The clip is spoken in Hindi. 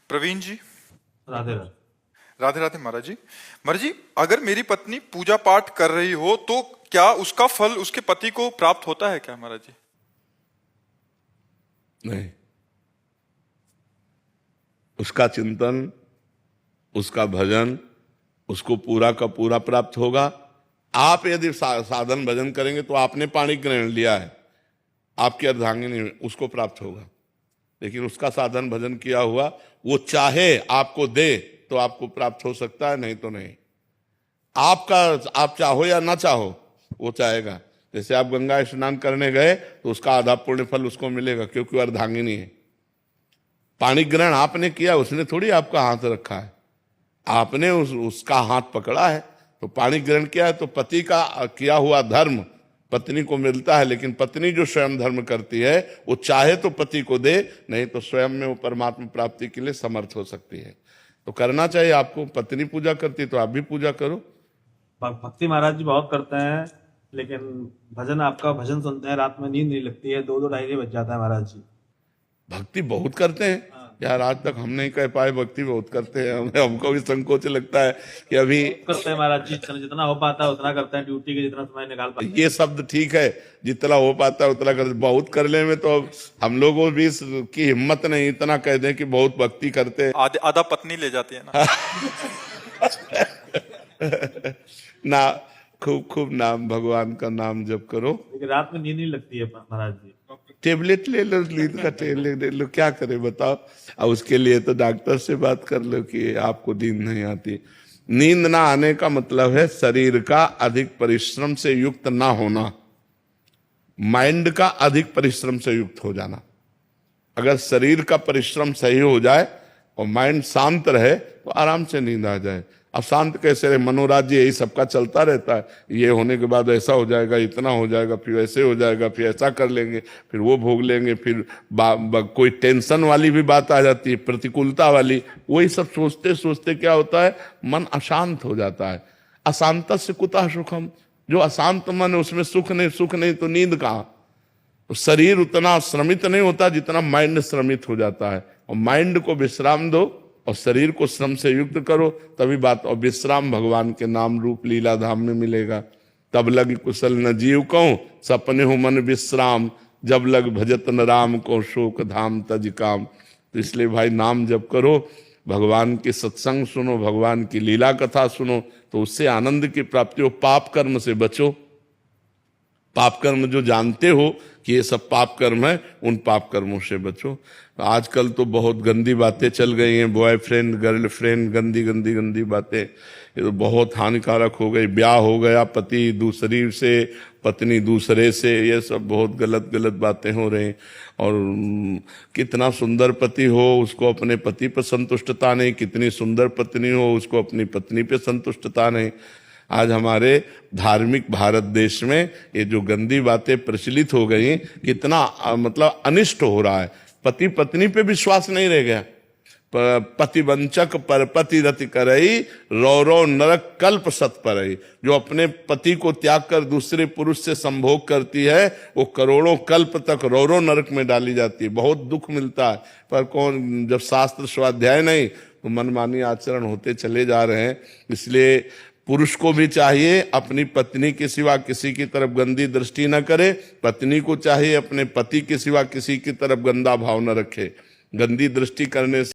प्रवीण जी। राधे राधे। राधे राधे महाराज जी। महाराज जी, अगर मेरी पत्नी पूजा पाठ कर रही हो तो क्या उसका फल उसके पति को प्राप्त होता है क्या महाराज जी? नहीं, उसका चिंतन, उसका भजन उसको पूरा का पूरा प्राप्त होगा। आप यदि साधन भजन करेंगे तो आपने पाणी ग्रहण लिया है, आपकी अर्धांगिनी उसको प्राप्त होगा। लेकिन उसका साधन भजन किया हुआ वो चाहे आपको दे तो आपको प्राप्त हो सकता है, नहीं तो नहीं। आपका आप चाहो या ना चाहो वो चाहेगा। जैसे आप गंगा स्नान करने गए तो उसका आधा पुण्य फल उसको मिलेगा, क्योंकि वो अर्धांगिनी है। पाणी ग्रहण आपने किया, उसने थोड़ी आपका हाथ रखा है, आपने उसका हाथ पकड़ा है। तो पाणी ग्रहण किया है तो पति का किया हुआ धर्म पत्नी को मिलता है। लेकिन पत्नी जो स्वयं धर्म करती है वो चाहे तो पति को दे, नहीं तो स्वयं में वो परमात्मा प्राप्ति के लिए समर्थ हो सकती है। तो करना चाहिए आपको। पत्नी पूजा करती तो आप भी पूजा करो। भक्ति महाराज जी बहुत करते हैं, लेकिन भजन, आपका भजन सुनते हैं रात में नींद नहीं लगती है, 2-2 ढाई बज जाता है महाराज जी। भक्ति बहुत करते हैं यार, आज तक हम नहीं कह पाए भक्ति बहुत करते हैं। हमको भी संकोच लगता है कि अभी करते हैं महाराज जी, जितना हो पाता है उतना करते हैं, ड्यूटी के जितना समय निकाल पाते हैं। ये शब्द ठीक है, जितना हो पाता है उतना करते। बहुत करने में तो हम लोगों भी की हिम्मत नहीं, इतना कह दें कि बहुत भक्ति करते हैं। आधा पत्नी ले जाती है ना। ना, खूब खूब नाम, भगवान का नाम जप करो। लेकिन रात में नींद नहीं लगती है महाराज जी। टेबलेट ले लो, नींद का टेबलेट ले लो, क्या करे बताओ। अब उसके लिए तो डॉक्टर से बात कर लो कि आपको नींद नहीं आती। नींद ना आने का मतलब है शरीर का अधिक परिश्रम से युक्त ना होना, माइंड का अधिक परिश्रम से युक्त हो जाना। अगर शरीर का परिश्रम सही हो जाए और माइंड शांत रहे तो आराम से नींद आ जाए। अब शांत कैसे रहे? मनोराज्य यही सबका चलता रहता है। ये होने के बाद ऐसा हो जाएगा, इतना हो जाएगा, फिर ऐसे हो जाएगा, फिर ऐसा कर लेंगे, फिर वो भोग लेंगे, फिर कोई टेंशन वाली भी बात आ जाती है, प्रतिकूलता वाली। वही सब सोचते सोचते क्या होता है, मन अशांत हो जाता है। अशांत से कुतः सुखम, जो अशांत मन है उसमें सुख नहीं तो नींद कहाँ? तो शरीर उतना श्रमित नहीं होता जितना माइंड श्रमित हो जाता है। और माइंड को विश्राम दो और शरीर को श्रम से युक्त करो, तभी बात। और विश्राम भगवान के नाम रूप लीला धाम में मिलेगा। तब लग कुशल न जीव कहूं, सपने हो मन विश्राम, जब लग भजत न राम को, शोक धाम तज काम। तो इसलिए भाई नाम जप करो, भगवान के सत्संग सुनो, भगवान की लीला कथा सुनो, तो उससे आनंद की प्राप्ति हो। पाप कर्म से बचो। पाप कर्म जो जानते हो कि ये सब पाप कर्म है, उन पाप कर्मों से बचो। आजकल तो बहुत गंदी बातें चल गई हैं, बॉयफ्रेंड गर्लफ्रेंड, गंदी गंदी गंदी बातें, ये तो बहुत हानिकारक हो गई। ब्याह हो गया, पति दूसरी से, पत्नी दूसरे से, ये सब बहुत गलत गलत बातें हो रही। और कितना सुंदर पति हो उसको अपने पति पर संतुष्टता नहीं, कितनी सुंदर पत्नी हो उसको अपनी पत्नी पर संतुष्टता नहीं। आज हमारे धार्मिक भारत देश में ये जो गंदी बातें प्रचलित हो गई, कितना मतलब अनिष्ट हो रहा है। पति पत्नी पे विश्वास नहीं रह गया। पति वंचक पर पति रति करई, रो रो नरक कल्प सत परई। जो अपने पति को त्याग कर दूसरे पुरुष से संभोग करती है वो करोड़ों कल्प तक रो रो नरक में डाली जाती है। बहुत दुख मिलता है। पर कौन, जब शास्त्र स्वाध्याय नहीं तो मनमानी आचरण होते चले जा रहे हैं। इसलिए पुरुष को भी चाहिए अपनी पत्नी के सिवा किसी की तरफ गंदी दृष्टि न करे। पत्नी को चाहिए अपने पति के सिवा किसी की तरफ गंदा भाव न रखे। गंदी दृष्टि करने से